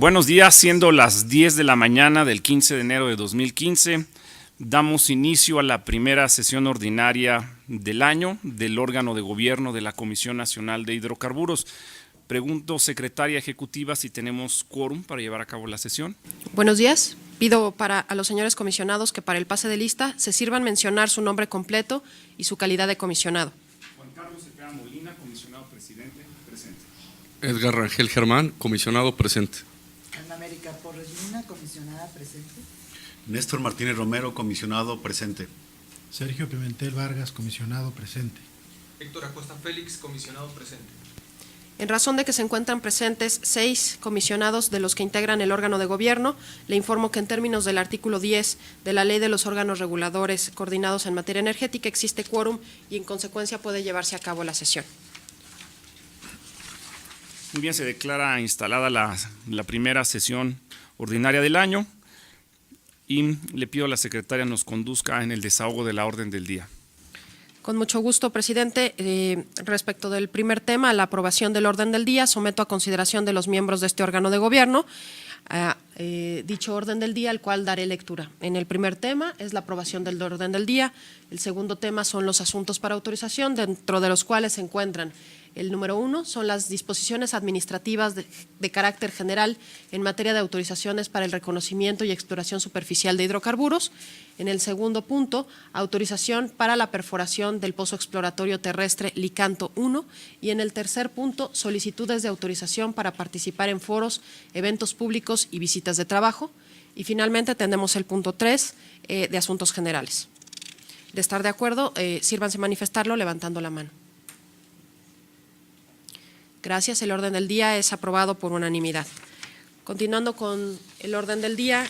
Buenos días, siendo las 10 de la mañana del 15 de enero de 2015, damos inicio a la primera sesión ordinaria del año del órgano de gobierno de la Comisión Nacional de Hidrocarburos. Pregunto, secretaria ejecutiva, si tenemos quórum para llevar a cabo la sesión. Buenos días. Pido a los señores comisionados que para el pase de lista se sirvan mencionar su nombre completo y su calidad de comisionado. Juan Carlos Cepeda Molina, comisionado presidente, presente. Edgar Rangel Germán, comisionado presente. Ana América Porres Luna, comisionada presente. Néstor Martínez Romero, comisionado presente. Sergio Pimentel Vargas, comisionado presente. Héctor Acosta Félix, comisionado presente. En razón de que se encuentran presentes 6 comisionados de los que integran el órgano de gobierno, le informo que en términos del artículo 10 de la Ley de los órganos reguladores coordinados en materia energética existe quórum y en consecuencia puede llevarse a cabo la sesión. Muy bien, se declara instalada la primera sesión ordinaria del año y le pido a la secretaria nos conduzca en el desahogo de la orden del día. Con mucho gusto, presidente. Respecto del primer tema, la aprobación del orden del día, someto a consideración de los miembros de este órgano de gobierno dicho orden del día, al cual daré lectura. En el primer tema es la aprobación del orden del día. El segundo tema son los asuntos para autorización, dentro de los cuales se encuentran el número 1, son las disposiciones administrativas de carácter general en materia de autorizaciones para el reconocimiento y exploración superficial de hidrocarburos. En el segundo punto, autorización para la perforación del pozo exploratorio terrestre Licanto 1. Y en el tercer punto, solicitudes de autorización para participar en foros, eventos públicos y visitas de trabajo. Y finalmente tenemos el punto 3 de asuntos generales. De estar de acuerdo, sírvanse manifestarlo levantando la mano. Gracias. El orden del día es aprobado por unanimidad. Continuando con el orden del día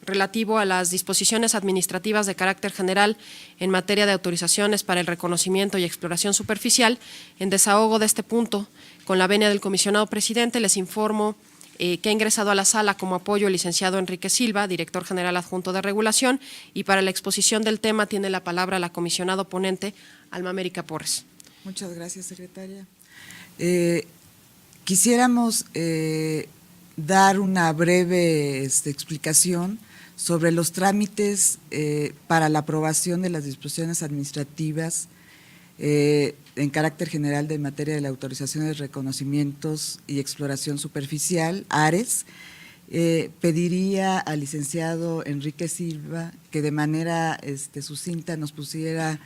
relativo a las disposiciones administrativas de carácter general en materia de autorizaciones para el reconocimiento y exploración superficial, en desahogo de este punto, con la venia del comisionado presidente, les informo que ha ingresado a la sala como apoyo el licenciado Enrique Silva, director general adjunto de regulación, y para la exposición del tema tiene la palabra la comisionado ponente, Alma América Porres. Muchas gracias, secretaria. Quisiéramos dar una breve explicación sobre los trámites para la aprobación de las disposiciones administrativas en carácter general de materia de la autorización de reconocimientos y exploración superficial, ARES. Pediría al licenciado Enrique Silva que de manera sucinta nos pusiera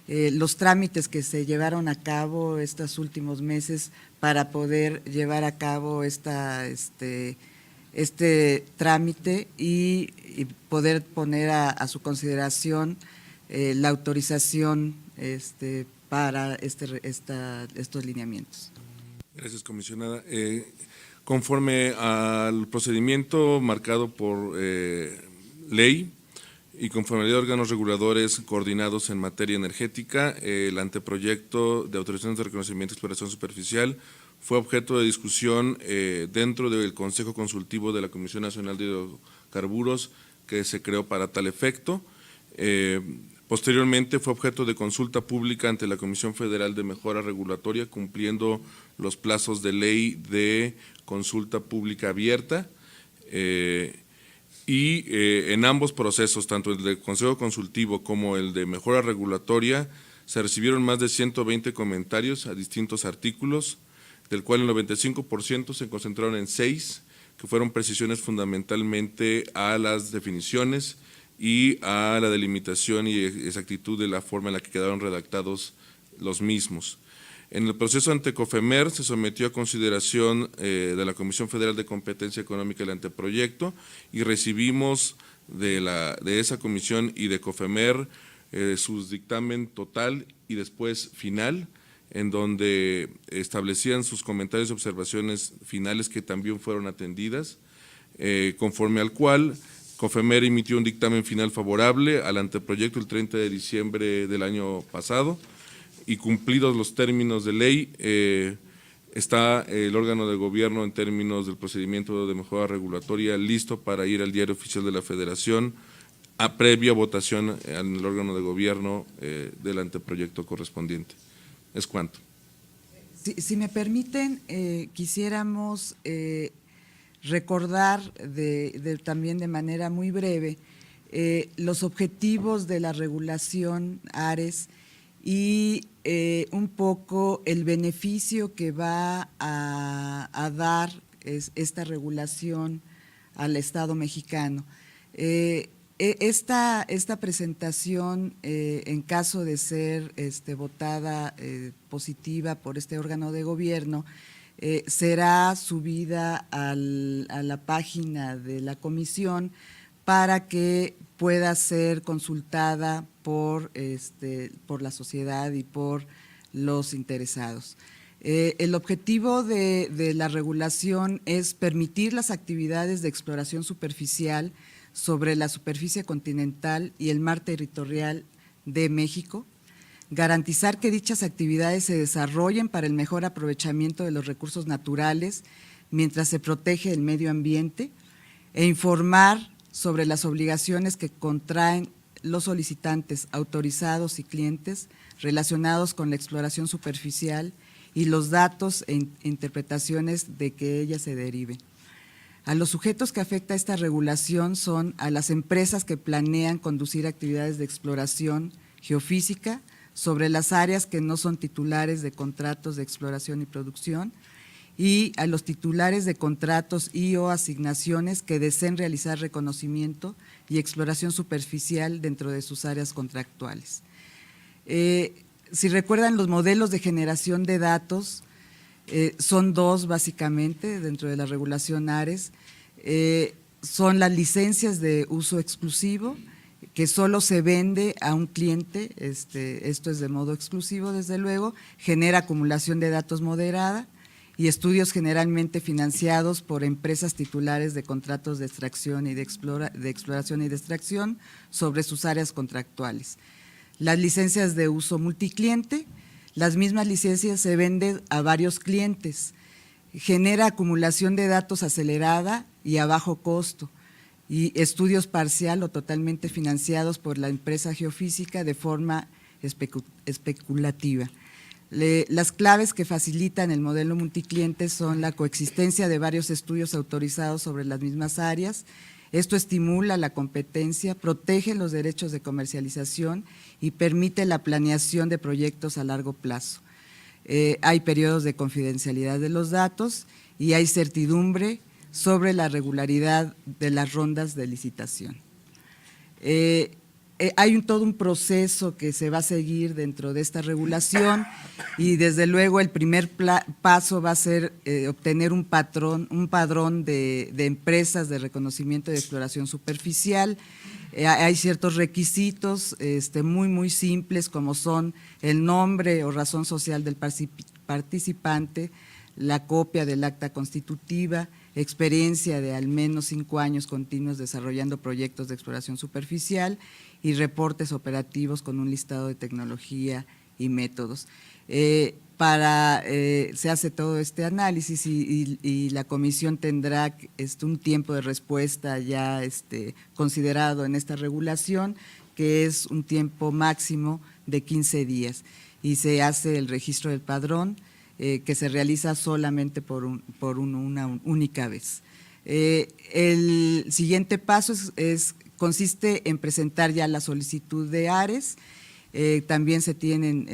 los trámites que se llevaron a cabo estos últimos meses para poder llevar a cabo este trámite y poder poner a su consideración la autorización para estos lineamientos. Gracias, comisionada. Conforme al procedimiento marcado por ley y conforme a la ley de órganos reguladores coordinados en materia energética, el anteproyecto de autorización de reconocimiento y exploración superficial fue objeto de discusión dentro del Consejo Consultivo de la Comisión Nacional de Hidrocarburos que se creó para tal efecto. Posteriormente fue objeto de consulta pública ante la Comisión Federal de Mejora Regulatoria, cumpliendo los plazos de ley de consulta pública abierta. En ambos procesos, tanto el del Consejo Consultivo como el de Mejora Regulatoria, se recibieron más de 120 comentarios a distintos artículos, del cual el 95% se concentraron en 6, que fueron precisiones fundamentalmente a las definiciones y a la delimitación y exactitud de la forma en la que quedaron redactados los mismos. En el proceso ante COFEMER se sometió a consideración de la Comisión Federal de Competencia Económica el anteproyecto y recibimos de esa comisión y de COFEMER su dictamen total y después final, en donde establecían sus comentarios y observaciones finales que también fueron atendidas, conforme al cual COFEMER emitió un dictamen final favorable al anteproyecto el 30 de diciembre del año pasado, y cumplidos los términos de ley, está el órgano de gobierno en términos del procedimiento de mejora regulatoria listo para ir al Diario Oficial de la Federación a previa votación en el órgano de gobierno del anteproyecto correspondiente. ¿Es cuánto? Si me permiten, quisiéramos recordar también de manera muy breve los objetivos de la regulación ARES y un poco el beneficio que va a dar esta regulación al Estado mexicano. Esta presentación, en caso de ser votada positiva por este órgano de gobierno, será subida a la página de la comisión para que pueda ser consultada por la sociedad y por los interesados. El objetivo de la regulación es permitir las actividades de exploración superficial sobre la superficie continental y el mar territorial de México, garantizar que dichas actividades se desarrollen para el mejor aprovechamiento de los recursos naturales mientras se protege el medio ambiente e informar sobre las obligaciones que contraen los solicitantes, autorizados y clientes relacionados con la exploración superficial y los datos e interpretaciones de que ella se derive. A los sujetos que afecta esta regulación son a las empresas que planean conducir actividades de exploración geofísica sobre las áreas que no son titulares de contratos de exploración y producción, y a los titulares de contratos y o asignaciones que deseen realizar reconocimiento y exploración superficial dentro de sus áreas contractuales. Si recuerdan, los modelos de generación de datos son dos básicamente dentro de la regulación ARES. Son las licencias de uso exclusivo, que solo se vende a un cliente, esto es de modo exclusivo desde luego, genera acumulación de datos moderada, y estudios generalmente financiados por empresas titulares de contratos de extracción y de exploración y de extracción sobre sus áreas contractuales. Las licencias de uso multicliente, las mismas licencias se venden a varios clientes, genera acumulación de datos acelerada y a bajo costo, y estudios parcial o totalmente financiados por la empresa geofísica de forma especulativa. Las claves que facilitan el modelo multicliente son la coexistencia de varios estudios autorizados sobre las mismas áreas. Esto estimula la competencia, protege los derechos de comercialización y permite la planeación de proyectos a largo plazo. Hay periodos de confidencialidad de los datos y hay certidumbre sobre la regularidad de las rondas de licitación. Hay todo un proceso que se va a seguir dentro de esta regulación y desde luego el primer paso va a ser obtener un padrón de empresas de reconocimiento de exploración superficial. Hay ciertos requisitos muy simples, como son el nombre o razón social del participante, la copia del acta constitutiva, experiencia de al menos 5 años continuos desarrollando proyectos de exploración superficial y reportes operativos con un listado de tecnología y métodos. Se hace todo este análisis y la comisión tendrá un tiempo de respuesta ya considerado en esta regulación, que es un tiempo máximo de 15 días, y se hace el registro del padrón, que se realiza solamente por una única vez. El siguiente paso consiste en presentar ya la solicitud de ARES. También se tienen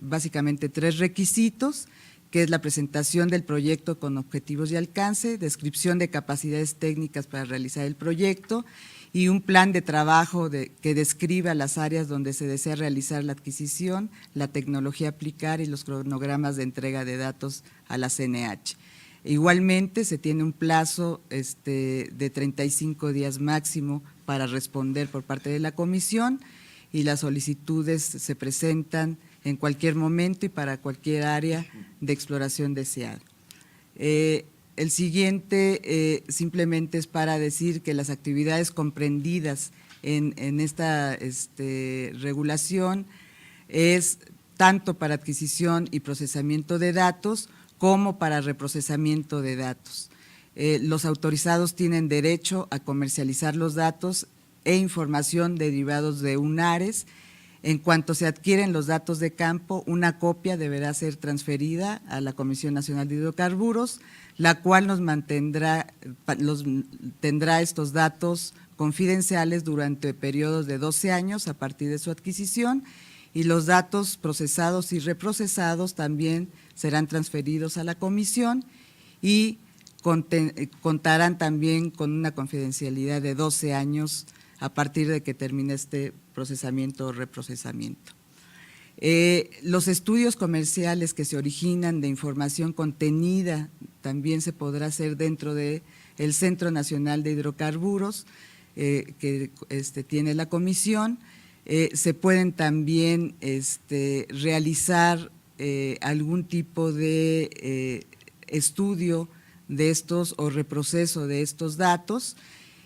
básicamente 3 requisitos, que es la presentación del proyecto con objetivos y alcance, descripción de capacidades técnicas para realizar el proyecto y un plan de trabajo que describa las áreas donde se desea realizar la adquisición, la tecnología a aplicar y los cronogramas de entrega de datos a la CNH. Igualmente se tiene un plazo de 35 días máximo para responder por parte de la comisión, y las solicitudes se presentan en cualquier momento y para cualquier área de exploración deseada. El siguiente simplemente es para decir que las actividades comprendidas en esta regulación es tanto para adquisición y procesamiento de datos como para reprocesamiento de datos. Los autorizados tienen derecho a comercializar los datos e información derivados de un ARES. En cuanto se adquieren los datos de campo, una copia deberá ser transferida a la Comisión Nacional de Hidrocarburos la cual tendrá estos datos confidenciales durante periodos de 12 años a partir de su adquisición, y los datos procesados y reprocesados también serán transferidos a la comisión y contarán también con una confidencialidad de 12 años a partir de que termine este procesamiento o reprocesamiento. Los estudios comerciales que se originan de información contenida también se podrá hacer dentro del Centro Nacional de Hidrocarburos que tiene la comisión. Se pueden también realizar algún tipo de estudio de estos o reproceso de estos datos,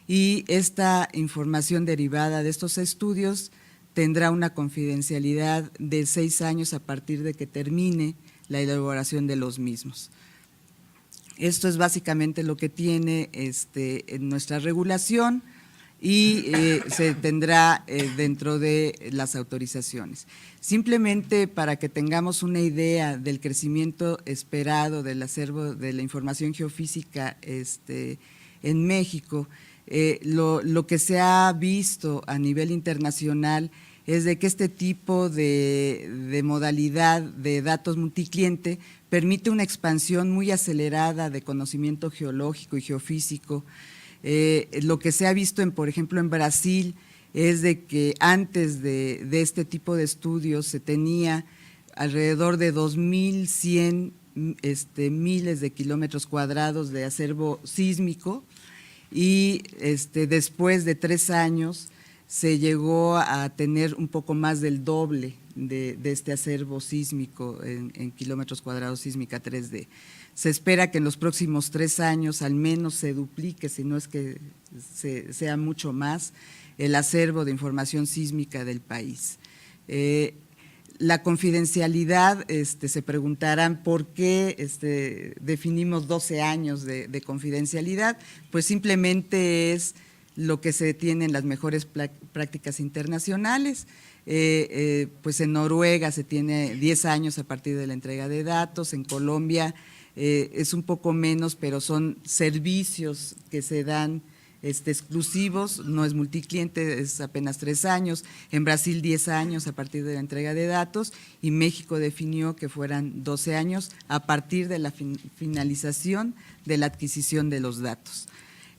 y esta información derivada de estos estudios tendrá una confidencialidad de 6 años a partir de que termine la elaboración de los mismos. Esto es básicamente lo que tiene en nuestra regulación y se tendrá dentro de las autorizaciones. Simplemente para que tengamos una idea del crecimiento esperado del acervo de la información geofísica en México, lo que se ha visto a nivel internacional es de que este tipo de modalidad de datos multicliente permite una expansión muy acelerada de conocimiento geológico y geofísico. Lo que se ha visto, por ejemplo, en Brasil, es de que antes de este tipo de estudios se tenía alrededor de 2.100 miles de kilómetros cuadrados de acervo sísmico, y después de 3 años se llegó a tener un poco más del doble de este acervo sísmico en kilómetros cuadrados sísmica 3D. Se espera que en los próximos 3 años al menos se duplique, si no es que sea mucho más, el acervo de información sísmica del país. La confidencialidad, se preguntarán por qué definimos 12 años de confidencialidad, pues simplemente es lo que se tiene en las mejores prácticas internacionales. Pues en Noruega se tiene 10 años a partir de la entrega de datos, en Colombia es un poco menos, pero son servicios que se dan exclusivos, no es multicliente, es apenas 3 años, en Brasil 10 años a partir de la entrega de datos, y México definió que fueran 12 años a partir de la finalización de la adquisición de los datos.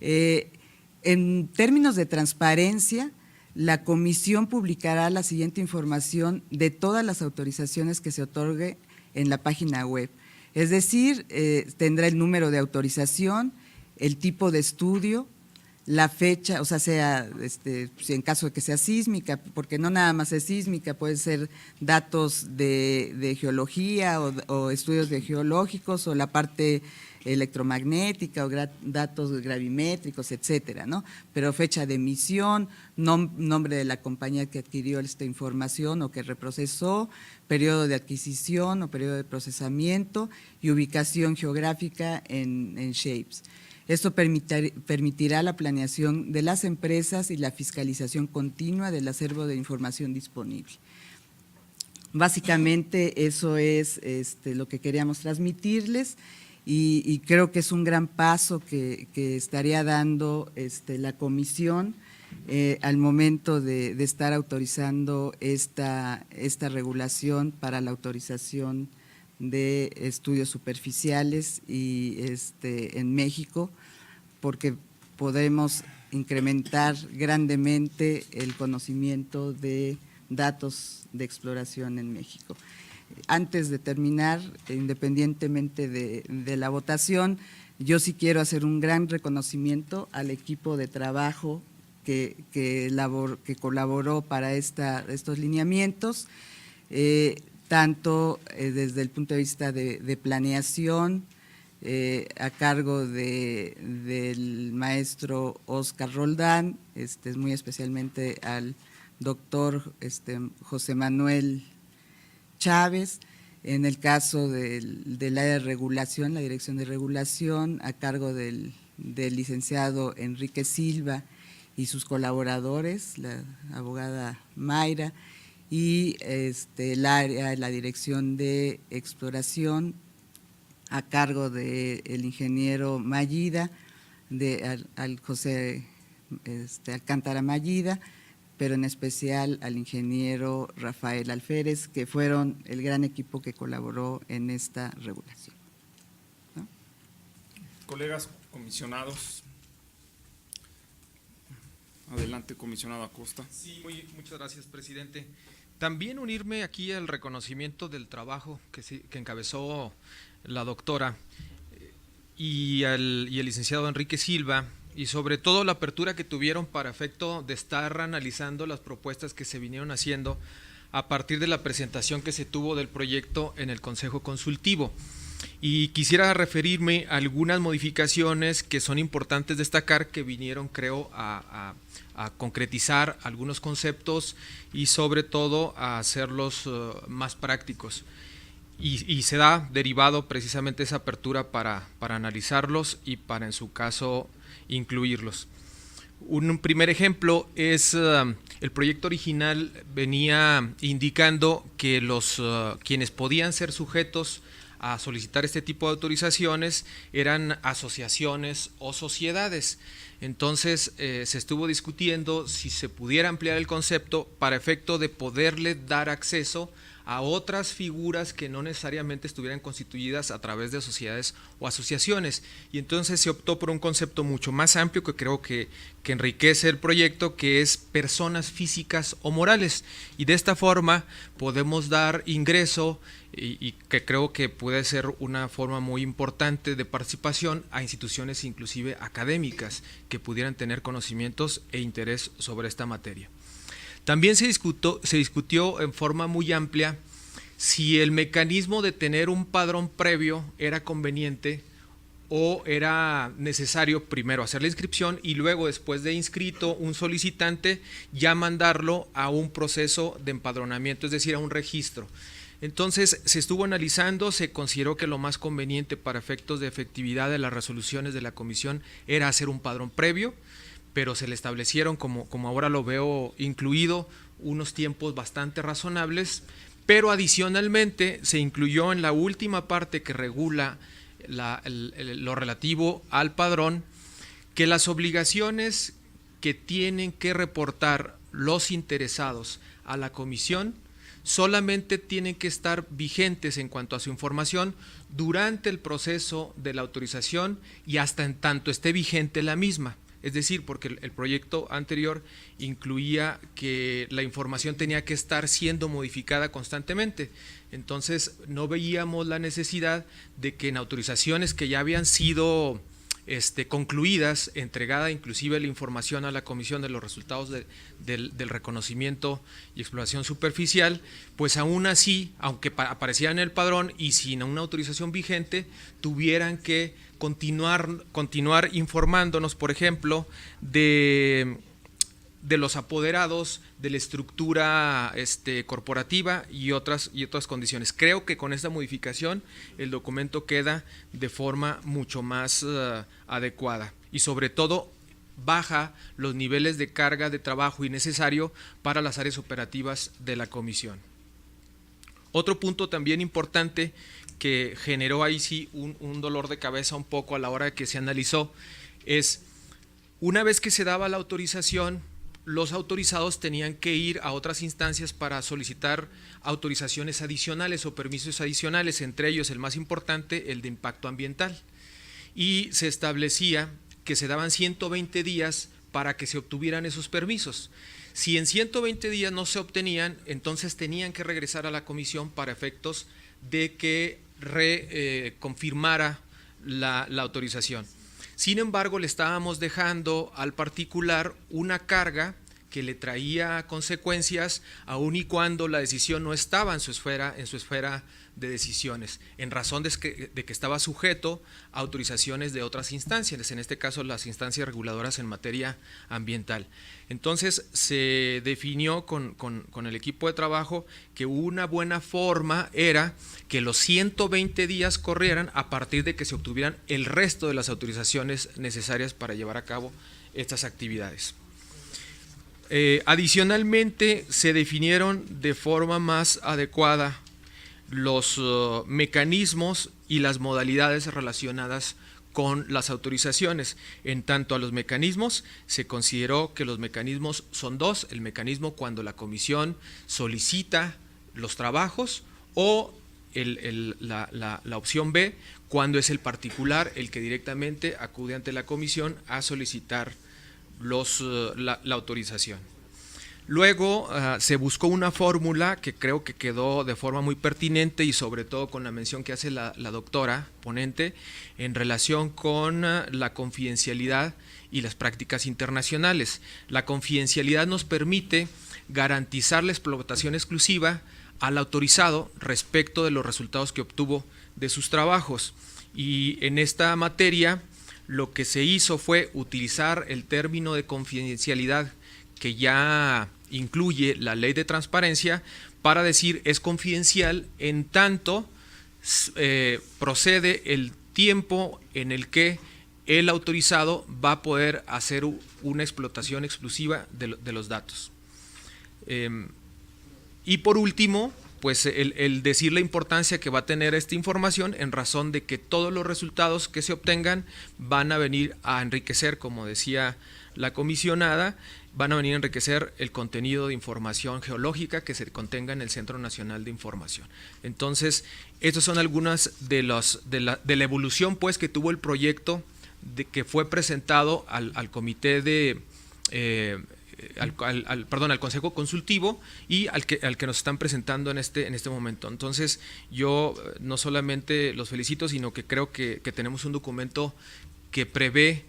En términos de transparencia, la comisión publicará la siguiente información de todas las autorizaciones que se otorgue en la página web. Es decir, tendrá el número de autorización, el tipo de estudio, la fecha, o sea, si en caso de que sea sísmica, porque no nada más es sísmica, puede ser datos de geología o estudios de geológicos, o la parte electromagnética, o datos gravimétricos, etcétera, ¿no? Pero fecha de emisión, nombre de la compañía que adquirió esta información o que reprocesó, periodo de adquisición o periodo de procesamiento, y ubicación geográfica en shapes. Esto permitirá la planeación de las empresas y la fiscalización continua del acervo de información disponible. Básicamente eso es lo que queríamos transmitirles, y creo que es un gran paso que estaría dando la comisión al momento de estar autorizando esta regulación para la autorización de estudios superficiales y en México, porque podemos incrementar grandemente el conocimiento de datos de exploración en México. Antes de terminar, independientemente de la votación, yo sí quiero hacer un gran reconocimiento al equipo de trabajo que colaboró para estos lineamientos, tanto desde el punto de vista de planeación, a cargo del maestro Oscar Roldán, muy especialmente al doctor José Manuel Chávez, en el caso del área de regulación, la dirección de regulación, a cargo del licenciado Enrique Silva y sus colaboradores, la abogada Mayra, y el área, la dirección de exploración, a cargo del ingeniero Mallida, al José Alcántara Mallida, pero en especial al ingeniero Rafael Alférez, que fueron el gran equipo que colaboró en esta regulación. ¿No? Colegas comisionados. Adelante, comisionado Acosta. Sí, muchas gracias, presidente. También unirme aquí al reconocimiento del trabajo que encabezó la doctora y el licenciado Enrique Silva, y sobre todo la apertura que tuvieron para efecto de estar analizando las propuestas que se vinieron haciendo a partir de la presentación que se tuvo del proyecto en el Consejo Consultivo. Y quisiera referirme a algunas modificaciones que son importantes destacar, que vinieron, creo, a concretizar algunos conceptos y sobre todo a hacerlos más prácticos. Y se da derivado precisamente esa apertura para analizarlos y para, en su caso, incluirlos. Un primer ejemplo es el proyecto original venía indicando que quienes podían ser sujetos a solicitar este tipo de autorizaciones eran asociaciones o sociedades. Entonces se estuvo discutiendo si se pudiera ampliar el concepto para efecto de poderle dar acceso a otras figuras que no necesariamente estuvieran constituidas a través de sociedades o asociaciones, y entonces se optó por un concepto mucho más amplio que creo que enriquece el proyecto, que es personas físicas o morales, y de esta forma podemos dar ingreso y que creo que puede ser una forma muy importante de participación a instituciones inclusive académicas que pudieran tener conocimientos e interés sobre esta materia. También se discutió en forma muy amplia si el mecanismo de tener un padrón previo era conveniente o era necesario primero hacer la inscripción y luego, después de inscrito un solicitante, ya mandarlo a un proceso de empadronamiento, es decir, a un registro. Entonces se estuvo analizando, se consideró que lo más conveniente para efectos de efectividad de las resoluciones de la comisión era hacer un padrón previo, pero se le establecieron, como ahora lo veo incluido, unos tiempos bastante razonables, pero adicionalmente se incluyó en la última parte que regula lo relativo al padrón, que las obligaciones que tienen que reportar los interesados a la comisión solamente tienen que estar vigentes en cuanto a su información durante el proceso de la autorización y hasta en tanto esté vigente la misma. Es decir, porque el proyecto anterior incluía que la información tenía que estar siendo modificada constantemente. Entonces no veíamos la necesidad de que en autorizaciones que ya habían sido concluidas, entregada inclusive la información a la comisión de los resultados del reconocimiento y exploración superficial, pues aún así, aunque aparecieran en el padrón y sin una autorización vigente, tuvieran que continuar informándonos, por ejemplo, de los apoderados, de la estructura corporativa y otras condiciones. Creo que con esta modificación el documento queda de forma mucho más adecuada y sobre todo baja los niveles de carga de trabajo innecesario para las áreas operativas de la comisión. Otro punto también importante que generó ahí sí un dolor de cabeza un poco a la hora que se analizó es, una vez que se daba la autorización, los autorizados tenían que ir a otras instancias para solicitar autorizaciones adicionales o permisos adicionales, entre ellos el más importante, el de impacto ambiental. Y se establecía que se daban 120 días para que se obtuvieran esos permisos. Si en 120 días no se obtenían, entonces tenían que regresar a la comisión para efectos de que reconfirmara la autorización. Sin embargo, le estábamos dejando al particular una carga que le traía consecuencias aun y cuando la decisión no estaba en su esfera de decisiones, en razón de que estaba sujeto a autorizaciones de otras instancias, en este caso las instancias reguladoras en materia ambiental. Entonces se definió con el equipo de trabajo que una buena forma era que los 120 días corrieran a partir de que se obtuvieran el resto de las autorizaciones necesarias para llevar a cabo estas actividades. Adicionalmente se definieron de forma más adecuada los mecanismos y las modalidades relacionadas con las autorizaciones. En tanto a los mecanismos, se consideró que los mecanismos son dos: el mecanismo cuando la comisión solicita los trabajos, o la opción B, cuando es el particular el que directamente acude ante la comisión a solicitar la autorización. Luego se buscó una fórmula que creo que quedó de forma muy pertinente, y sobre todo con la mención que hace la doctora ponente en relación con la confidencialidad y las prácticas internacionales. La confidencialidad nos permite garantizar la explotación exclusiva al autorizado respecto de los resultados que obtuvo de sus trabajos, y en esta materia lo que se hizo fue utilizar el término de confidencialidad que ya incluye la ley de transparencia para decir es confidencial en tanto procede el tiempo en el que el autorizado va a poder hacer una explotación exclusiva de los datos. Y por último, pues el decir la importancia que va a tener esta información en razón de que todos los resultados que se obtengan van a venir a enriquecer, como decía la comisionada, van a venir a enriquecer el contenido de información geológica que se contenga en el Centro Nacional de Información. Entonces, estas son algunas de la evolución pues que tuvo el proyecto que fue presentado al comité de al Consejo Consultivo y al que nos están presentando en este momento. Entonces, yo no solamente los felicito, sino que creo que tenemos un documento que prevé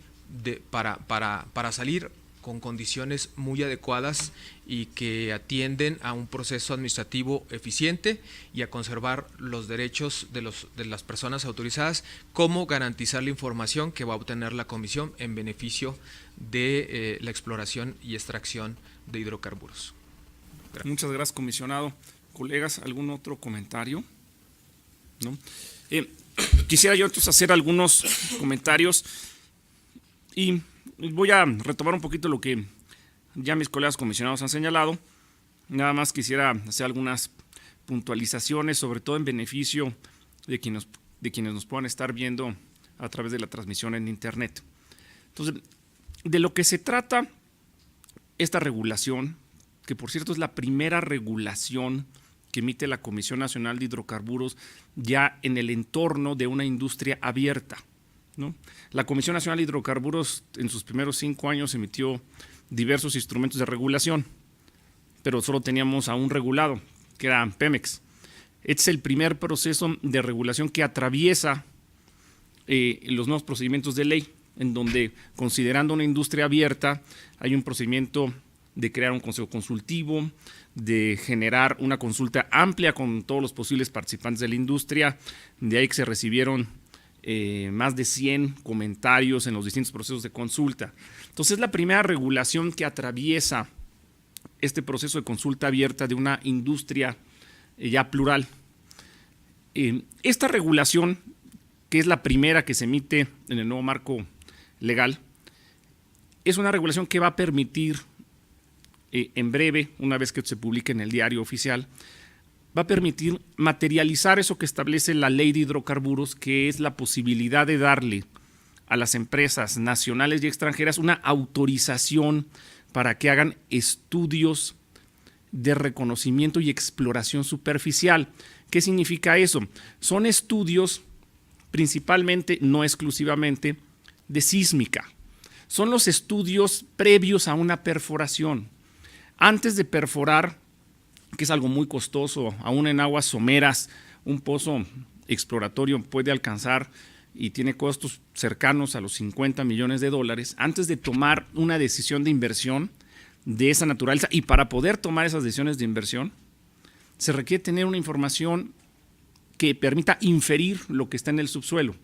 para salir con condiciones muy adecuadas y que atienden a un proceso administrativo eficiente y a conservar los derechos de las personas autorizadas, como garantizar la información que va a obtener la comisión en beneficio de la exploración y extracción de hidrocarburos. Gracias. Muchas gracias, comisionado. Colegas, ¿algún otro comentario? ¿No? Quisiera yo entonces hacer algunos comentarios y voy a retomar un poquito lo que ya mis colegas comisionados han señalado. Nada más quisiera hacer algunas puntualizaciones, sobre todo en beneficio de quienes nos puedan estar viendo a través de la transmisión en internet. Entonces, de lo que se trata esta regulación, que por cierto es la primera regulación que emite la Comisión Nacional de Hidrocarburos ya en el entorno de una industria abierta, ¿no? La Comisión Nacional de Hidrocarburos en sus primeros 5 años emitió diversos instrumentos de regulación, pero solo teníamos a un regulado, que era Pemex. Este es el primer proceso de regulación que atraviesa los nuevos procedimientos de ley, en donde, considerando una industria abierta, hay un procedimiento de crear un consejo consultivo, de generar una consulta amplia con todos los posibles participantes de la industria. De ahí que se recibieron más de 100 comentarios en los distintos procesos de consulta. Entonces, es la primera regulación que atraviesa este proceso de consulta abierta de una industria ya plural. Esta regulación, que es la primera que se emite en el nuevo marco legal, es una regulación que va a permitir en breve, una vez que se publique en el diario oficial, va a permitir materializar eso que establece la ley de hidrocarburos, que es la posibilidad de darle a las empresas nacionales y extranjeras una autorización para que hagan estudios de reconocimiento y exploración superficial. ¿Qué significa eso? Son estudios principalmente, no exclusivamente, de sísmica. Son los estudios previos a una perforación. Antes de perforar, que es algo muy costoso, aún en aguas someras, un pozo exploratorio puede alcanzar y tiene costos cercanos a los $50 millones. Antes de tomar una decisión de inversión de esa naturaleza, y para poder tomar esas decisiones de inversión, se requiere tener una información que permita inferir lo que está en el subsuelo.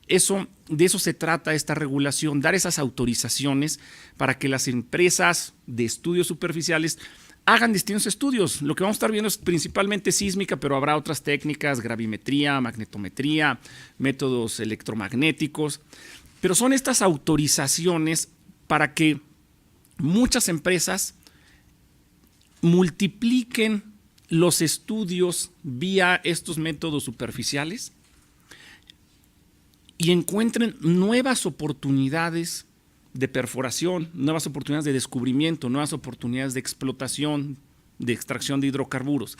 De eso se trata esta regulación, dar esas autorizaciones para que las empresas de estudios superficiales hagan distintos estudios. Lo que vamos a estar viendo es principalmente sísmica, pero habrá otras técnicas, gravimetría, magnetometría, métodos electromagnéticos. Pero son estas autorizaciones para que muchas empresas multipliquen los estudios vía estos métodos superficiales y encuentren nuevas oportunidades de perforación, nuevas oportunidades de descubrimiento, nuevas oportunidades de explotación, de extracción de hidrocarburos.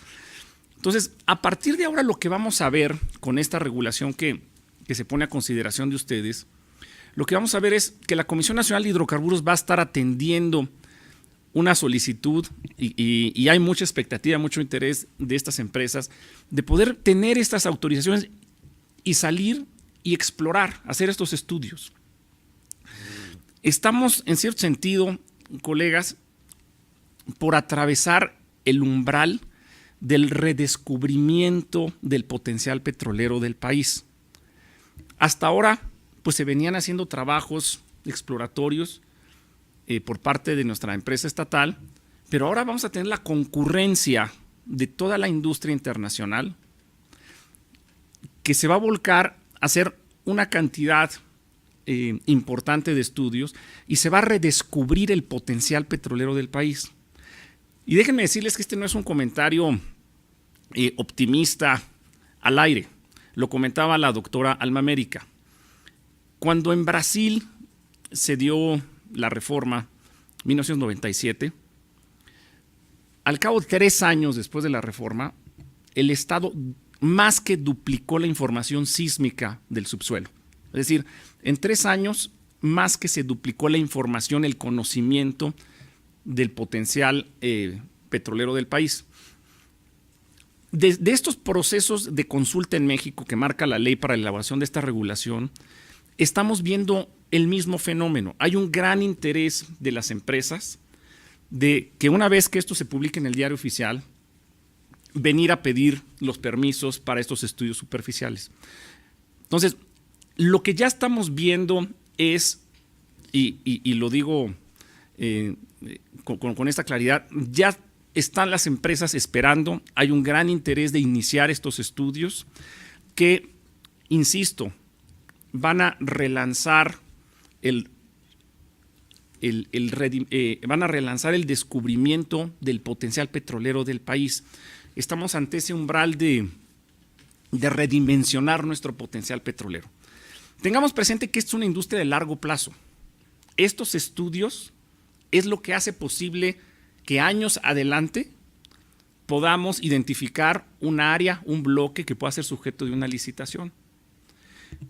Entonces, a partir de ahora lo que vamos a ver con esta regulación que se pone a consideración de ustedes, lo que vamos a ver es que la Comisión Nacional de Hidrocarburos va a estar atendiendo una solicitud y hay mucha expectativa, mucho interés de estas empresas de poder tener estas autorizaciones y salir y explorar, hacer estos estudios. Estamos, en cierto sentido, colegas, por atravesar el umbral del redescubrimiento del potencial petrolero del país. Hasta ahora, pues se venían haciendo trabajos exploratorios por parte de nuestra empresa estatal, pero ahora vamos a tener la concurrencia de toda la industria internacional que se va a volcar a hacer una cantidad importante de estudios y se va a redescubrir el potencial petrolero del país. Y déjenme decirles que este no es un comentario optimista al aire. Lo comentaba la doctora Alma América. Cuando en Brasil se dio la reforma, 1997, al cabo de 3 años después de la reforma, el Estado más que duplicó la información sísmica del subsuelo. Es decir, en 3 años más que se duplicó la información, el conocimiento del potencial petrolero del país. De estos procesos de consulta en México que marca la ley para la elaboración de esta regulación, estamos viendo el mismo fenómeno. Hay un gran interés de las empresas de que una vez que esto se publique en el Diario Oficial, venir a pedir los permisos para estos estudios superficiales. Entonces, lo que ya estamos viendo es, y lo digo con esta claridad, ya están las empresas esperando, hay un gran interés de iniciar estos estudios que, insisto, van a relanzar van a relanzar el descubrimiento del potencial petrolero del país. Estamos ante ese umbral de redimensionar nuestro potencial petrolero. Tengamos presente que esto es una industria de largo plazo. Estos estudios es lo que hace posible que años adelante podamos identificar un área, un bloque que pueda ser sujeto de una licitación.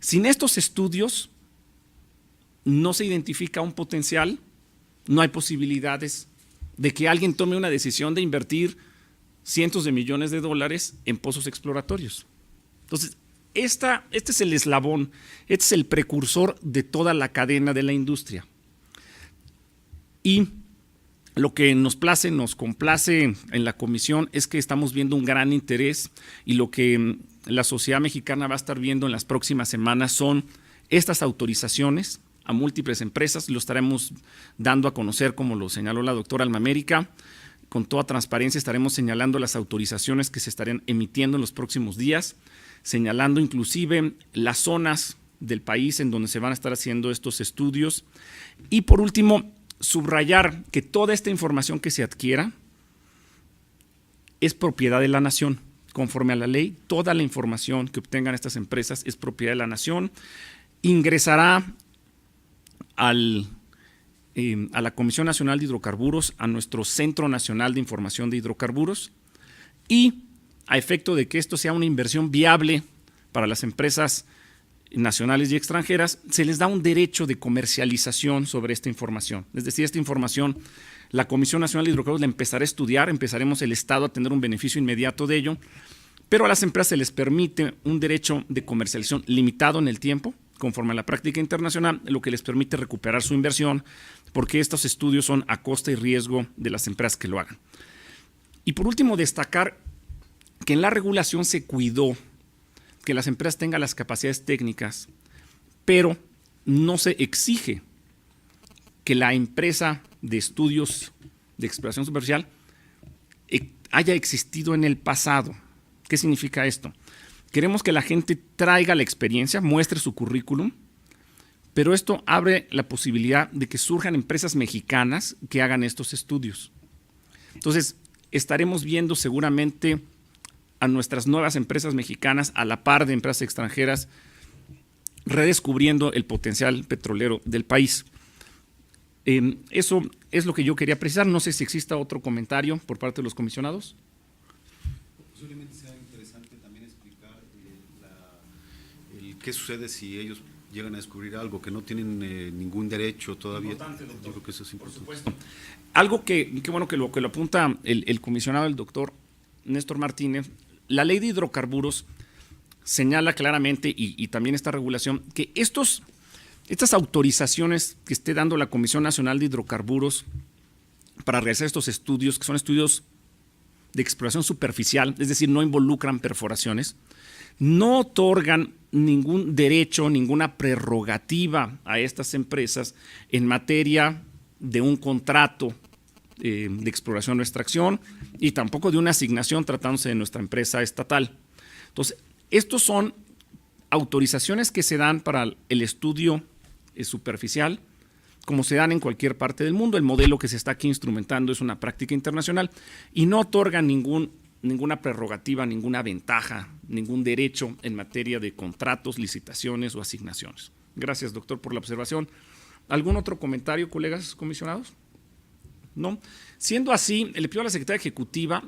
Sin estos estudios no se identifica un potencial, no hay posibilidades de que alguien tome una decisión de invertir cientos de millones de dólares en pozos exploratorios. Entonces, este es el eslabón, este es el precursor de toda la cadena de la industria. Y lo que nos complace en la comisión es que estamos viendo un gran interés y lo que la sociedad mexicana va a estar viendo en las próximas semanas son estas autorizaciones a múltiples empresas. Lo estaremos dando a conocer, como lo señaló la doctora Alma América. Con toda transparencia estaremos señalando las autorizaciones que se estarán emitiendo en los próximos días, señalando inclusive las zonas del país en donde se van a estar haciendo estos estudios. Y por último, subrayar que toda esta información que se adquiera es propiedad de la nación. Conforme a la ley, toda la información que obtengan estas empresas es propiedad de la nación. Ingresará a la Comisión Nacional de Hidrocarburos, a nuestro Centro Nacional de Información de Hidrocarburos, y a efecto de que esto sea una inversión viable para las empresas nacionales y extranjeras, se les da un derecho de comercialización sobre esta información. Es decir, esta información, la Comisión Nacional de Hidrocarburos la empezará a estudiar, empezaremos el Estado a tener un beneficio inmediato de ello, pero a las empresas se les permite un derecho de comercialización limitado en el tiempo, conforme a la práctica internacional, lo que les permite recuperar su inversión, porque estos estudios son a costa y riesgo de las empresas que lo hagan. Y por último, destacar que en la regulación se cuidó que las empresas tengan las capacidades técnicas, pero no se exige que la empresa de estudios de exploración superficial haya existido en el pasado. ¿Qué significa esto? Queremos que la gente traiga la experiencia, muestre su currículum, pero esto abre la posibilidad de que surjan empresas mexicanas que hagan estos estudios. Entonces, estaremos viendo seguramente a nuestras nuevas empresas mexicanas a la par de empresas extranjeras redescubriendo el potencial petrolero del país. Eso es lo que yo quería precisar. No sé si exista otro comentario por parte de los comisionados. Posiblemente sea interesante también explicar qué sucede si ellos llegan a descubrir algo, que no tienen ningún derecho todavía. Importante, doctor. Yo creo que eso es importante. Por supuesto. Algo que bueno que lo apunta el comisionado, el doctor Néstor Martínez, la ley de hidrocarburos señala claramente, y también esta regulación, que estas autorizaciones que esté dando la Comisión Nacional de Hidrocarburos para realizar estos estudios, que son estudios de exploración superficial, es decir, no involucran perforaciones, no otorgan ningún derecho, ninguna prerrogativa a estas empresas en materia de un contrato de exploración o extracción y tampoco de una asignación tratándose de nuestra empresa estatal. Entonces, estos son autorizaciones que se dan para el estudio superficial, como se dan en cualquier parte del mundo. El modelo que se está aquí instrumentando es una práctica internacional y no otorgan ninguna prerrogativa, ninguna ventaja, ningún derecho en materia de contratos, licitaciones o asignaciones. Gracias, doctor, por la observación. ¿Algún otro comentario, colegas comisionados? No. Siendo así, le pido a la secretaria ejecutiva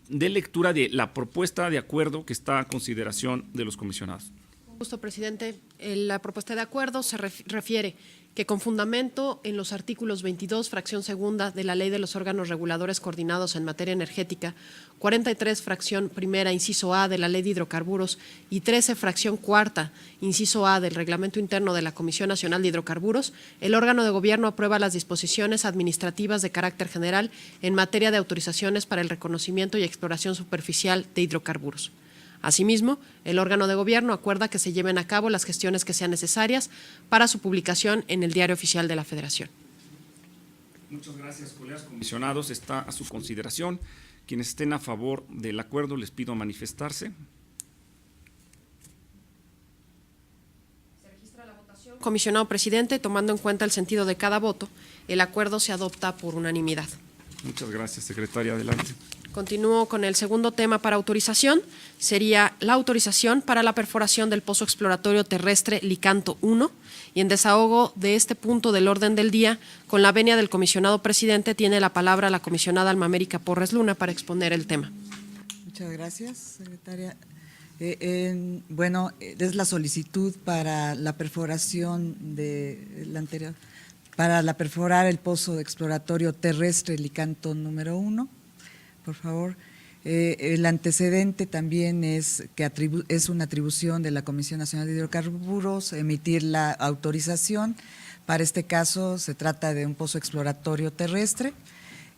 de lectura de la propuesta de acuerdo que está a consideración de los comisionados. Con gusto, presidente. La propuesta de acuerdo se refiere que con fundamento en los artículos 22, fracción segunda de la Ley de los órganos reguladores coordinados en materia energética, 43, fracción primera, inciso A de la Ley de hidrocarburos y 13, fracción cuarta, inciso A del Reglamento Interno de la Comisión Nacional de Hidrocarburos, el órgano de gobierno aprueba las disposiciones administrativas de carácter general en materia de autorizaciones para el reconocimiento y exploración superficial de hidrocarburos. Asimismo, el órgano de gobierno acuerda que se lleven a cabo las gestiones que sean necesarias para su publicación en el Diario Oficial de la Federación. Muchas gracias, colegas comisionados. Está a su consideración. Quienes estén a favor del acuerdo, les pido manifestarse. Se registra la votación. Comisionado presidente, tomando en cuenta el sentido de cada voto, el acuerdo se adopta por unanimidad. Muchas gracias, secretaria. Adelante. Continúo con el segundo tema para autorización. Sería la autorización para la perforación del pozo exploratorio terrestre Licanto 1. Y en desahogo de este punto del orden del día, con la venia del comisionado presidente, tiene la palabra la comisionada Alma América Porres Luna para exponer el tema. Muchas gracias, secretaria. Bueno, es la solicitud para la perforación de la anterior, para perforar el pozo exploratorio terrestre Licanto número 1. Por favor. El antecedente también es que es una atribución de la Comisión Nacional de Hidrocarburos emitir la autorización. Para este caso se trata de un pozo exploratorio terrestre.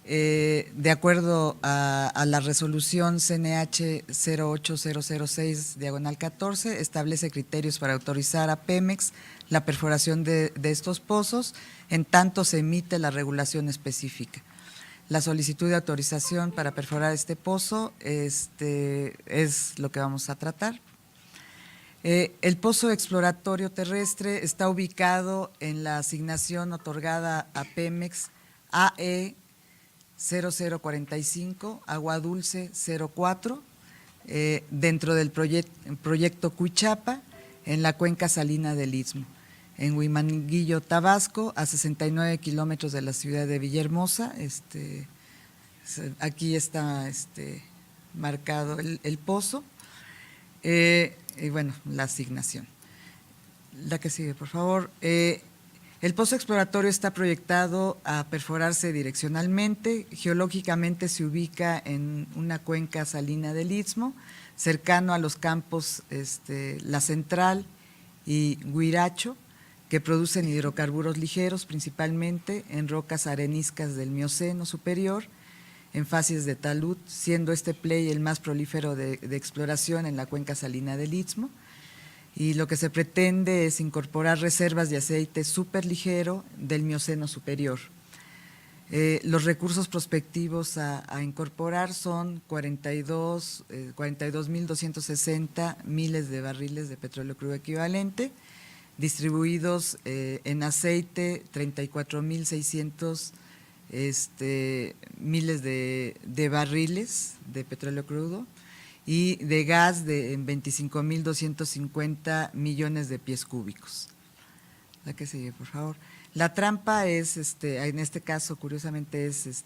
De acuerdo a la resolución CNH 08006/14, establece criterios para autorizar a Pemex la perforación de estos pozos, en tanto se emite la regulación específica. La solicitud de autorización para perforar este pozo es lo que vamos a tratar. El pozo exploratorio terrestre está ubicado en la asignación otorgada a Pemex AE 0045, Agua Dulce 04, dentro del proyecto Cuichapa, en la cuenca salina del Istmo, en Huimanguillo, Tabasco, a 69 kilómetros de la ciudad de Villahermosa. Aquí está marcado el pozo y bueno, la asignación. La que sigue, por favor. El pozo exploratorio está proyectado a perforarse direccionalmente. Geológicamente se ubica en una cuenca salina del Istmo, cercano a los campos La Central y Huiracho, que producen hidrocarburos ligeros, principalmente en rocas areniscas del Mioceno superior, en facies de talud, siendo este play el más prolífero de exploración en la cuenca salina del Istmo. Y lo que se pretende es incorporar reservas de aceite superligero del Mioceno superior. Los recursos prospectivos a incorporar son 42.260 miles de barriles de petróleo crudo equivalente, distribuidos en aceite 34.600 miles de barriles de petróleo crudo y de gas en 25.250 millones de pies cúbicos. La que sigue, por favor. La trampa es, en este caso, curiosamente, es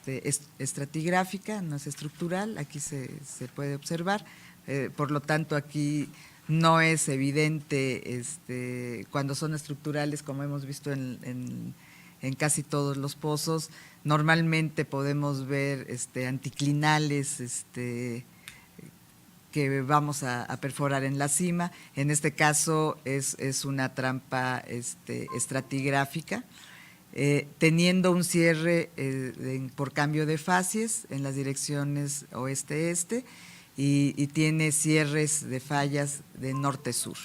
estratigráfica, no es estructural, aquí se puede observar, por lo tanto, aquí no es evidente cuando son estructurales, como hemos visto en casi todos los pozos. Normalmente podemos ver anticlinales que vamos a perforar en la cima. En este caso es una trampa estratigráfica, teniendo un cierre por cambio de facies en las direcciones oeste-este y tiene cierres de fallas de norte-sur.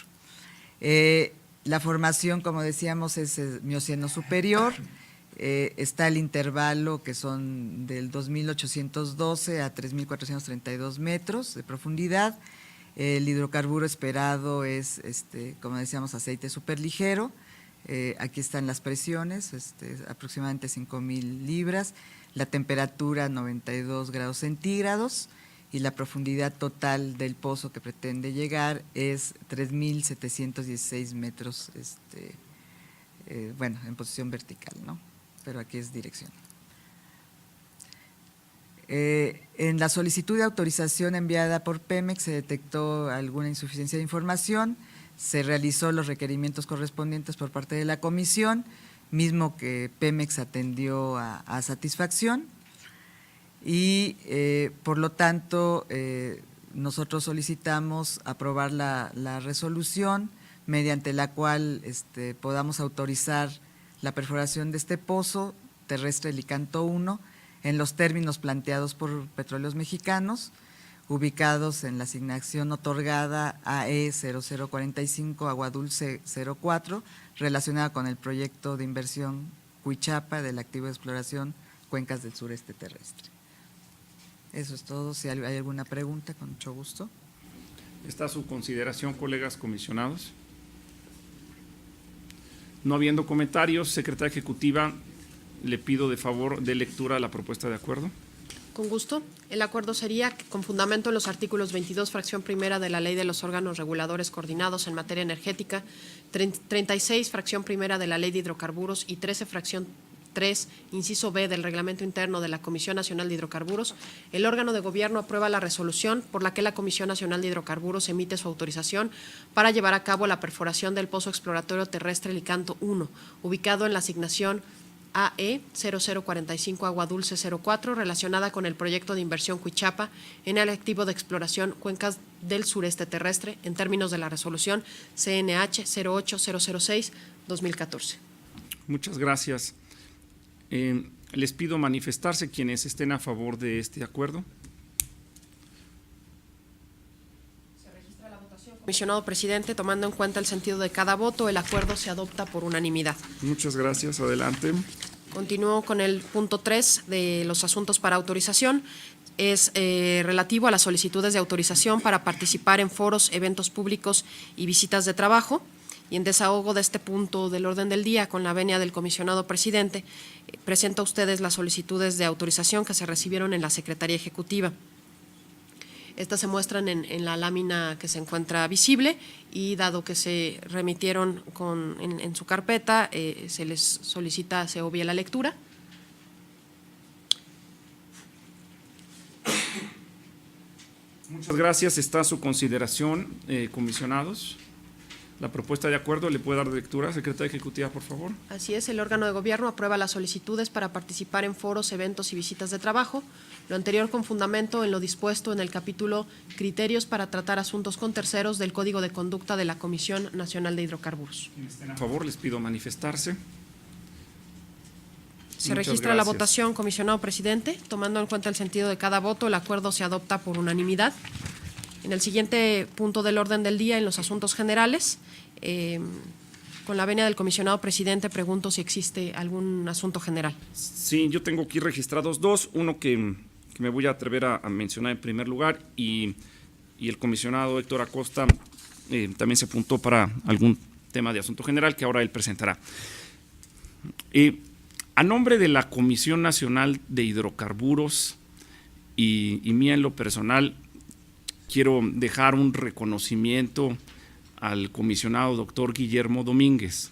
La formación, como decíamos, es Mioceno superior. Está el intervalo que son del 2.812 a 3.432 metros de profundidad. El hidrocarburo esperado es, como decíamos, aceite superligero. Aquí están las presiones, aproximadamente 5.000 libras. La temperatura 92 grados centígrados y la profundidad total del pozo que pretende llegar es 3.716 metros, en posición vertical, ¿no? Pero aquí es dirección. En la solicitud de autorización enviada por Pemex se detectó alguna insuficiencia de información, se realizó los requerimientos correspondientes por parte de la comisión, mismo que Pemex atendió a satisfacción y por lo tanto nosotros solicitamos aprobar la resolución mediante la cual podamos autorizar la perforación de este pozo terrestre Licanto 1 en los términos planteados por Petróleos Mexicanos, ubicados en la asignación otorgada AE 0045 Agua Dulce 04, relacionada con el proyecto de inversión Cuichapa del activo de exploración Cuencas del Sureste Terrestre. Eso es todo. Si hay alguna pregunta, con mucho gusto. ¿Está a su consideración, colegas comisionados? No habiendo comentarios, secretaria ejecutiva, le pido de favor de lectura a la propuesta de acuerdo. Con gusto. El acuerdo sería que, con fundamento en los artículos 22, fracción primera de la Ley de los órganos reguladores coordinados en materia energética, 36, fracción primera de la Ley de hidrocarburos y 13, fracción 3, inciso B del Reglamento Interno de la Comisión Nacional de Hidrocarburos, el órgano de gobierno aprueba la resolución por la que la Comisión Nacional de Hidrocarburos emite su autorización para llevar a cabo la perforación del pozo exploratorio terrestre Licanto 1, ubicado en la asignación AE 0045 Agua Dulce 04, relacionada con el proyecto de inversión Cuichapa en el activo de exploración Cuencas del Sureste Terrestre, en términos de la resolución CNH 08006-2014. Muchas gracias. Les pido manifestarse quienes estén a favor de este acuerdo. Comisionado presidente, tomando en cuenta el sentido de cada voto, el acuerdo se adopta por unanimidad. Muchas gracias. Adelante. Continúo con el punto 3 de los asuntos para autorización. Es relativo a las solicitudes de autorización para participar en foros, eventos públicos y visitas de trabajo. Y en desahogo de este punto del orden del día, con la venia del comisionado presidente, presento a ustedes las solicitudes de autorización que se recibieron en la Secretaría Ejecutiva. Estas se muestran en la lámina que se encuentra visible y, dado que se remitieron en su carpeta, se les solicita se obvie la lectura. Muchas gracias. Está a su consideración, comisionados. La propuesta de acuerdo, ¿le puede dar lectura, secretaria ejecutiva, por favor? Así es, el órgano de gobierno aprueba las solicitudes para participar en foros, eventos y visitas de trabajo, lo anterior con fundamento en lo dispuesto en el capítulo Criterios para tratar asuntos con terceros del Código de Conducta de la Comisión Nacional de Hidrocarburos. Quienes estén a favor, les pido manifestarse. Se registra la votación, comisionado presidente. Tomando en cuenta el sentido de cada voto, el acuerdo se adopta por unanimidad. En el siguiente punto del orden del día, en los asuntos generales, con la venia del comisionado presidente, pregunto si existe algún asunto general. Sí, yo tengo aquí registrados dos, uno que me voy a atrever a mencionar en primer lugar y el comisionado Héctor Acosta también se apuntó para algún tema de asunto general que ahora él presentará. A nombre de la Comisión Nacional de Hidrocarburos y mía en lo personal, quiero dejar un reconocimiento al comisionado doctor Guillermo Domínguez.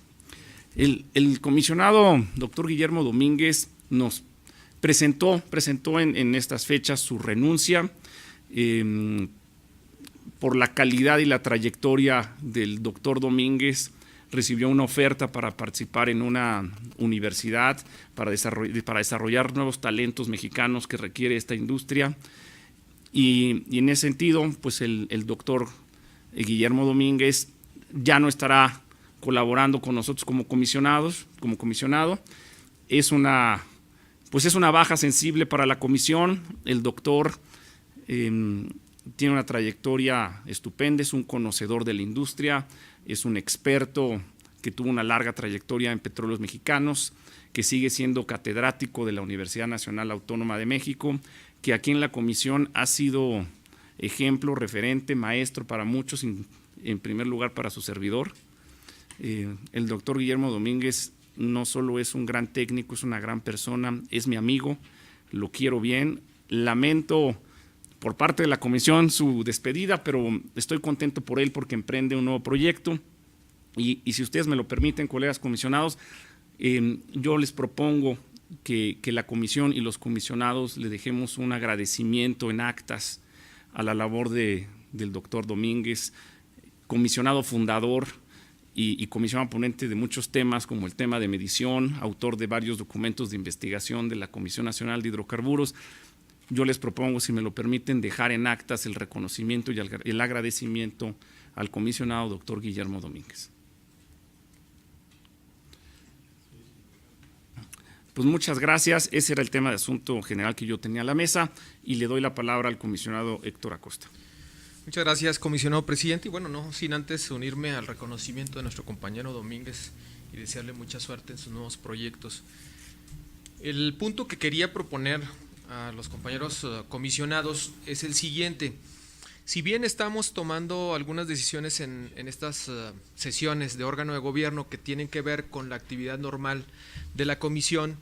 El comisionado doctor Guillermo Domínguez nos presentó en estas fechas su renuncia por la calidad y la trayectoria del doctor Domínguez. Recibió una oferta para participar en una universidad para desarrollar nuevos talentos mexicanos que requiere esta industria. Y en ese sentido, pues el doctor Guillermo Domínguez ya no estará colaborando con nosotros como comisionado. Es una baja sensible para la comisión. El doctor tiene una trayectoria estupenda, es un conocedor de la industria, es un experto que tuvo una larga trayectoria en Petróleos Mexicanos, que sigue siendo catedrático de la Universidad Nacional Autónoma de México, que aquí en la comisión ha sido ejemplo, referente, maestro para muchos, en primer lugar para su servidor. El doctor Guillermo Domínguez no solo es un gran técnico, es una gran persona, es mi amigo, lo quiero bien. Lamento por parte de la comisión su despedida, pero estoy contento por él porque emprende un nuevo proyecto. Y si ustedes me lo permiten, colegas comisionados, yo les propongo que la comisión y los comisionados le dejemos un agradecimiento en actas a la labor del doctor Domínguez, comisionado fundador y comisionado ponente de muchos temas, como el tema de medición, autor de varios documentos de investigación de la Comisión Nacional de Hidrocarburos. Yo les propongo, si me lo permiten, dejar en actas el reconocimiento y el agradecimiento al comisionado doctor Guillermo Domínguez. Pues muchas gracias. Ese era el tema de asunto general que yo tenía a la mesa y le doy la palabra al comisionado Héctor Acosta. Muchas gracias, comisionado presidente. Y bueno, no sin antes unirme al reconocimiento de nuestro compañero Domínguez y desearle mucha suerte en sus nuevos proyectos. El punto que quería proponer a los compañeros comisionados es el siguiente. Si bien estamos tomando algunas decisiones en estas sesiones de órgano de gobierno que tienen que ver con la actividad normal de la comisión,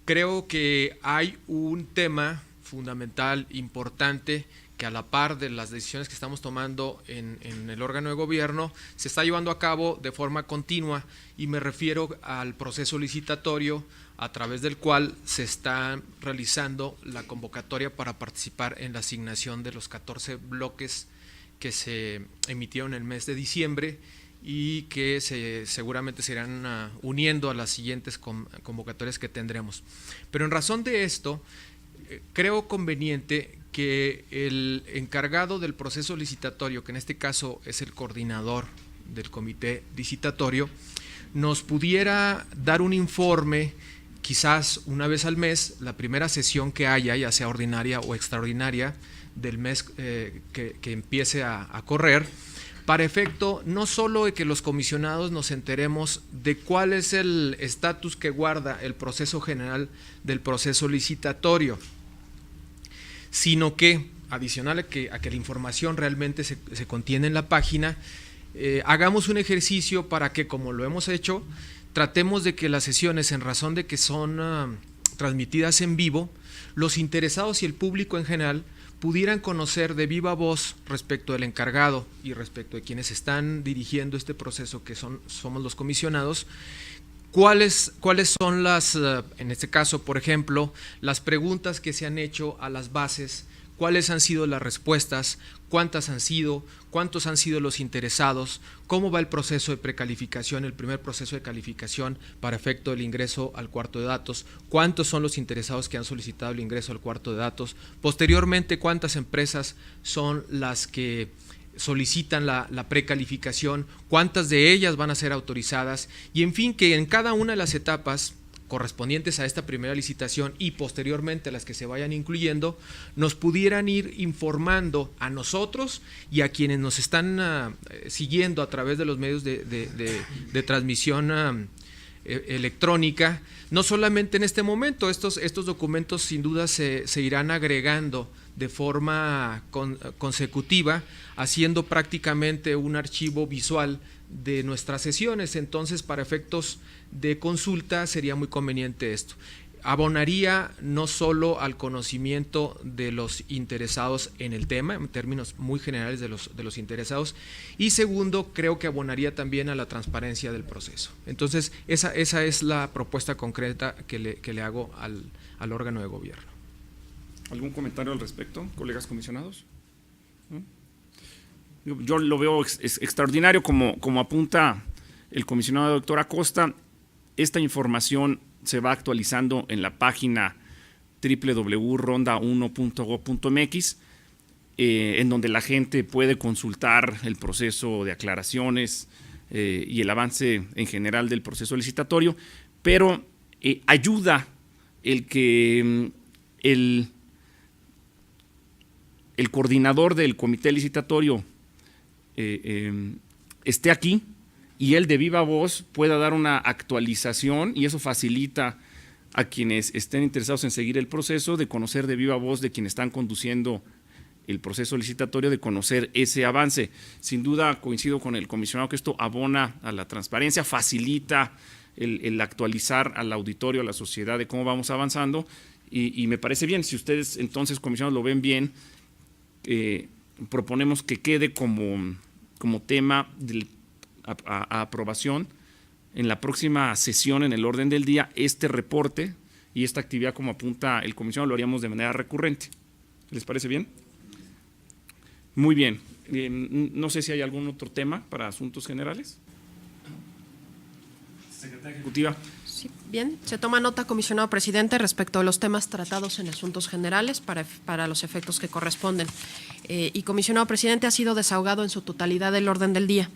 creo que hay un tema fundamental, importante, que a la par de las decisiones que estamos tomando en el órgano de gobierno se está llevando a cabo de forma continua, y me refiero al proceso licitatorio a través del cual se está realizando la convocatoria para participar en la asignación de los 14 bloques que se emitieron en el mes de diciembre y que seguramente se irán uniendo a las siguientes convocatorias que tendremos. Pero en razón de esto, creo conveniente que el encargado del proceso licitatorio, que en este caso es el coordinador del comité licitatorio, nos pudiera dar un informe, quizás una vez al mes, la primera sesión que haya, ya sea ordinaria o extraordinaria, del mes que empiece a correr, para efecto no solo de que los comisionados nos enteremos de cuál es el estatus que guarda el proceso general del proceso licitatorio, sino que, adicional a que la información realmente se contiene en la página, hagamos un ejercicio para que, como lo hemos hecho, tratemos de que las sesiones, en razón de que son transmitidas en vivo, los interesados y el público en general pudieran conocer de viva voz respecto del encargado y respecto de quienes están dirigiendo este proceso, que somos los comisionados, cuáles son las, en este caso, por ejemplo, las preguntas que se han hecho a las bases, cuáles han sido las respuestas, cuántas han sido, cuántos han sido los interesados, cómo va el proceso de precalificación, el primer proceso de calificación para efecto del ingreso al cuarto de datos, cuántos son los interesados que han solicitado el ingreso al cuarto de datos, posteriormente cuántas empresas son las que solicitan la precalificación, cuántas de ellas van a ser autorizadas, y en fin, que en cada una de las etapas correspondientes a esta primera licitación y posteriormente a las que se vayan incluyendo, nos pudieran ir informando a nosotros y a quienes nos están siguiendo a través de los medios de transmisión electrónica, no solamente en este momento. Estos documentos sin duda se irán agregando de forma consecutiva, haciendo prácticamente un archivo visual de nuestras sesiones. Entonces, para efectos de consulta sería muy conveniente esto. abonaría no solo al conocimiento de los interesados en el tema, en términos muy generales de los interesados, y segundo, creo que abonaría también a la transparencia del proceso. Entonces, esa es la propuesta concreta que le hago al órgano de gobierno. ¿Algún comentario al respecto, colegas comisionados? ¿No? Yo lo veo extraordinario, como apunta el comisionado doctor Acosta. Esta información se va actualizando en la página www.ronda1.gov.mx, en donde la gente puede consultar el proceso de aclaraciones y el avance en general del proceso licitatorio, pero ayuda el que el coordinador del comité licitatorio esté aquí y él de viva voz pueda dar una actualización, y eso facilita a quienes estén interesados en seguir el proceso de conocer de viva voz de quienes están conduciendo el proceso licitatorio, de conocer ese avance. Sin duda coincido con el comisionado que esto abona a la transparencia, facilita el actualizar al auditorio, a la sociedad, de cómo vamos avanzando, y me parece bien. Si ustedes entonces, comisionados, lo ven bien, proponemos que quede como tema a aprobación en la próxima sesión, en el orden del día, este reporte y esta actividad, como apunta el comisionado, lo haríamos de manera recurrente. ¿Les parece bien? Muy bien. No sé si hay algún otro tema para asuntos generales. Secretaria Ejecutiva. Sí, bien. Se toma nota, comisionado presidente, respecto a los temas tratados en asuntos generales para los efectos que corresponden. Y comisionado presidente, ha sido desahogado en su totalidad el orden del día.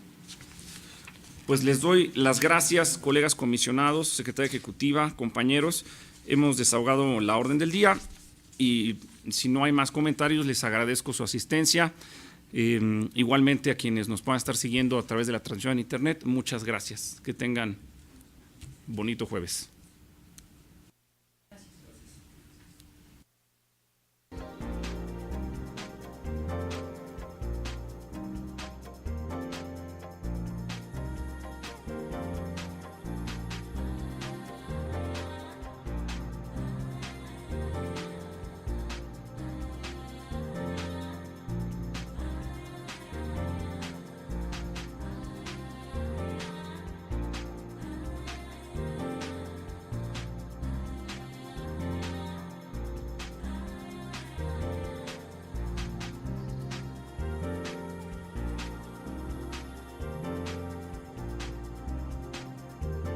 Pues les doy las gracias, colegas comisionados, secretaria ejecutiva, compañeros. Hemos desahogado la orden del día y si no hay más comentarios, les agradezco su asistencia. Igualmente a quienes nos puedan estar siguiendo a través de la transmisión en internet, muchas gracias. Que tengan bonito jueves.